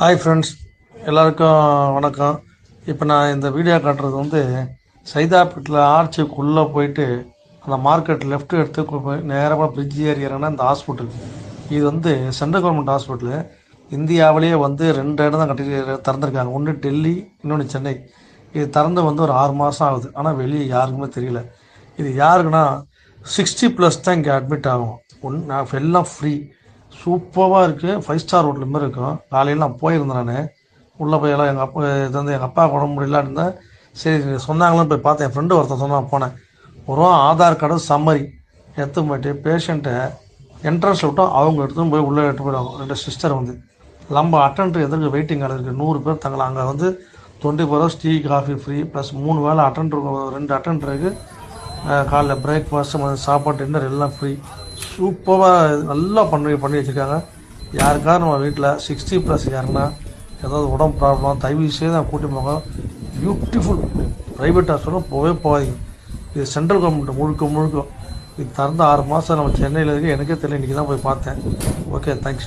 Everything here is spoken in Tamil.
ஹாய் ஃப்ரெண்ட்ஸ், எல்லாருக்கும் வணக்கம். இப்போ நான் இந்த வீடியோ காட்டுறது சைதாப்பேட்டில் ஆர்ச்சிக்குள்ளே போயிட்டு அந்த மார்க்கெட் லெஃப்ட் எடுத்து போய் நேராக பிரிட்ஜ் ஏறி இறங்கினா இந்த ஹாஸ்பிட்டல். இது சென்ட்ரல் கவர்மெண்ட் ஹாஸ்பிட்டலு. இந்தியாவிலேயே ரெண்டு இடம் தான் கட்டி திறந்துருக்காங்க. ஒன்று டெல்லி, இன்னொன்று சென்னை. இது திறந்து ஒரு 6 மாதம் ஆகுது. ஆனால் வெளியே யாருக்குமே தெரியல. இது யாருக்குன்னா 60+ தான் இங்கே அட்மிட் ஆகும். எல்லாம் ஃப்ரீ. சூப்பராக இருக்குது. 5 ஸ்டார் ஹோட்டல் மாதிரி இருக்கும். காலையில் நான் போயிருந்தேன். நான் உள்ளே போய் எல்லாம் எங்கள் அப்பா எங்கள் அப்பா உடம்பு முடியலான்னு இருந்தேன். சரி சொன்னாங்களும் போய் பார்த்தேன். என் ஃப்ரெண்டு ஒருத்தன் சொன்னான், போனேன். ஒரு ஆதார் கார்டு சம்மரி எடுத்து போயிட்டு பேஷண்ட்டை என்ட்ரன்ஸில் விட்டோம். அவங்க எடுத்துன்னு போய் உள்ளே எடுத்து போயிடுவாங்க. 2 சிஸ்டர் நம்ம அட்டெண்டர் எதிர்க்கு வெயிட்டிங் ஆள் இருக்குது. 100 பேர் தங்கலாம். அங்கே 24 hours tea coffee free plus 3 வேளை அட்டெண்டர், 2 அட்டெண்டருக்கு காலைல பிரேக்ஃபாஸ்ட்டு, சாப்பாடு, டின்னர் எல்லாம் ஃப்ரீ. சூப்பராக நல்லா பண்ணி வச்சுருக்காங்க. யாருக்காவது நம்ம வீட்டில் 60+ யாருன்னா ஏதாவது உடம்பு ப்ராப்ளம் தயவு செய்து தான் கூட்டி போங்க. பியூட்டிஃபுல் ப்ரைவேட் ஹாஸ்பிட்டலும் போகாதீங்க. இது சென்ட்ரல் கவர்மெண்ட் முழுக்க இது திறந்து 6 மாதம். நம்ம சென்னையில் இருக்குது. எனக்கே தெரியல, இன்றைக்கி தான் போய் பார்த்தேன். Okay, thanks.